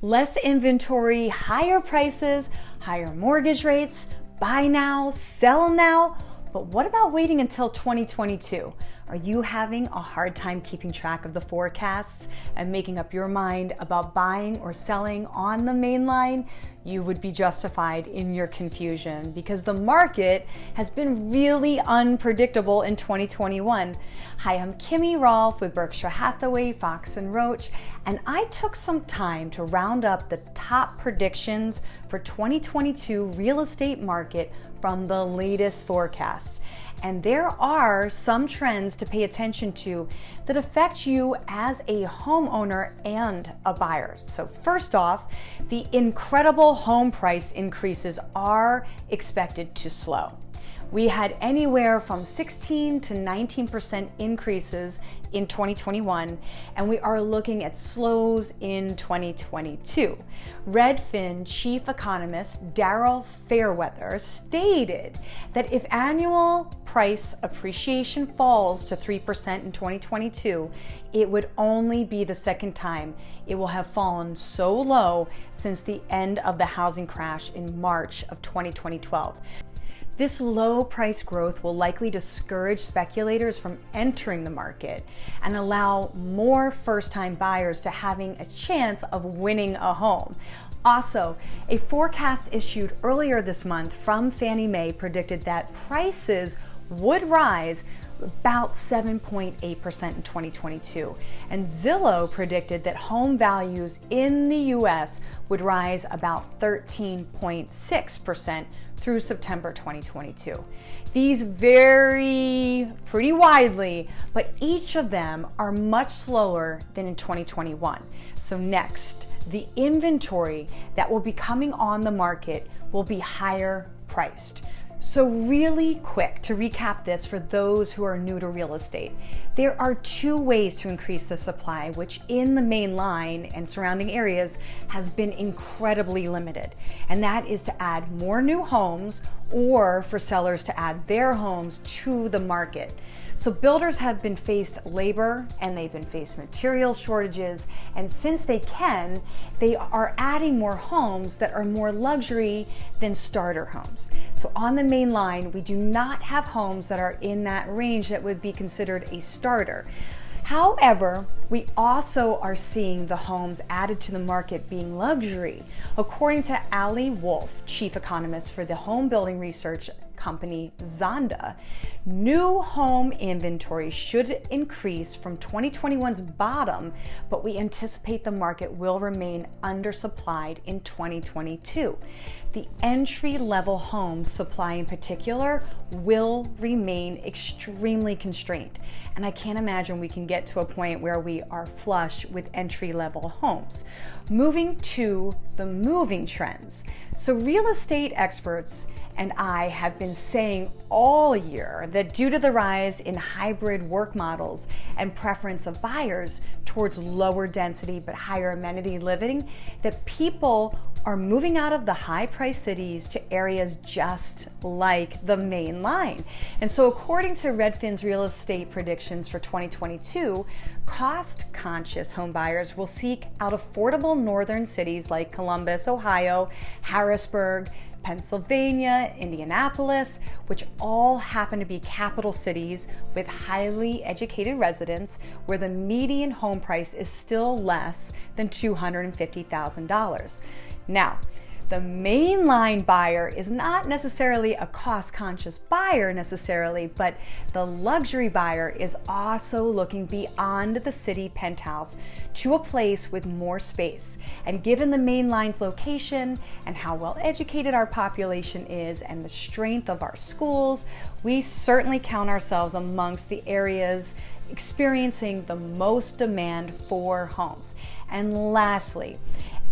Less inventory, higher prices, higher mortgage rates, buy now, sell now. But what about waiting until 2022? Are you having a hard time keeping track of the forecasts and making up your mind about buying or selling on the main line? You would be justified in your confusion because the market has been really unpredictable in 2021. Hi, I'm Kimmy Rolfe with Berkshire Hathaway, Fox & Roach, and I took some time to round up the top predictions for 2022 real estate market from the latest forecasts. And there are some trends to pay attention to that affect you as a homeowner and a buyer. So first off, the incredible home price increases are expected to slow. We had anywhere from 16 to 19% increases in 2021, and we are looking at slows in 2022. Redfin chief economist Daryl Fairweather stated that if annual price appreciation falls to 3% in 2022, it would only be the second time it will have fallen so low since the end of the housing crash in March of 2012. This low price growth will likely discourage speculators from entering the market and allow more first-time buyers to having a chance of winning a home. Also, a forecast issued earlier this month from Fannie Mae predicted that prices would rise about 7.8% in 2022. And Zillow predicted that home values in the US would rise about 13.6% through September 2022. These vary pretty widely, but each of them are much slower than in 2021. So next, the inventory that will be coming on the market will be higher priced. So really quick to recap this for those who are new to real estate. There are two ways to increase the supply, which in the main line and surrounding areas has been incredibly limited. And that is to add more new homes or for sellers to add their homes to the market. So builders have been faced labor and they've been faced material shortages. And since they are adding more homes that are more luxury than starter homes. So on the main line, we do not have homes that are in that range that would be considered a starter. However, we also are seeing the homes added to the market being luxury. According to Ali Wolf, chief economist for the home building research company Zonda, new home inventory should increase from 2021's bottom, but we anticipate the market will remain undersupplied in 2022. The entry-level home supply in particular will remain extremely constrained. And I can't imagine we can get to a point where we are flush with entry-level homes. Moving to the moving trends. So real estate experts and I have been saying all year that due to the rise in hybrid work models and preference of buyers towards lower density but higher amenity living, that people are moving out of the high-priced cities to areas just like the main line. And so according to Redfin's real estate predictions for 2022, cost-conscious home buyers will seek out affordable northern cities like Columbus, Ohio, Harrisburg, Pennsylvania, Indianapolis, which all happen to be capital cities with highly educated residents where the median home price is still less than $250,000. Now, the mainline buyer is not necessarily a cost-conscious buyer necessarily, but the luxury buyer is also looking beyond the city penthouse to a place with more space. And given the mainline's location and how well educated our population is and the strength of our schools, we certainly count ourselves amongst the areas experiencing the most demand for homes. And lastly,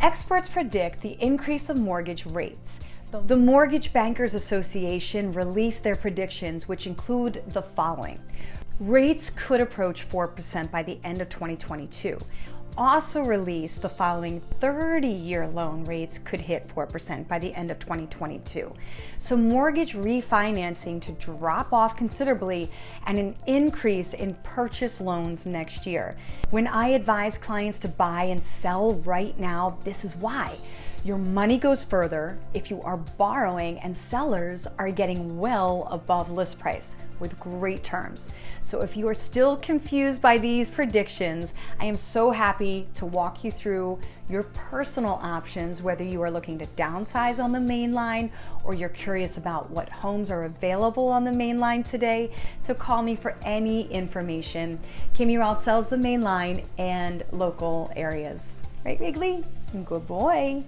experts predict the increase of mortgage rates. The Mortgage Bankers Association released their predictions, which include the following. Rates could approach 4% by the end of 2022. also released the following 30-year loan rates could hit 4% by the end of 2022. So mortgage refinancing to drop off considerably and an increase in purchase loans next year. When I advise clients to buy and sell right now, this is why. Your money goes further if you are borrowing, and sellers are getting well above list price with great terms. So if you are still confused by these predictions, I am so happy to walk you through your personal options, whether you are looking to downsize on the main line or you're curious about what homes are available on the main line today. So call me for any information. Kimmy Rolfe sells the main line and local areas. Right, Wrigley? Good boy.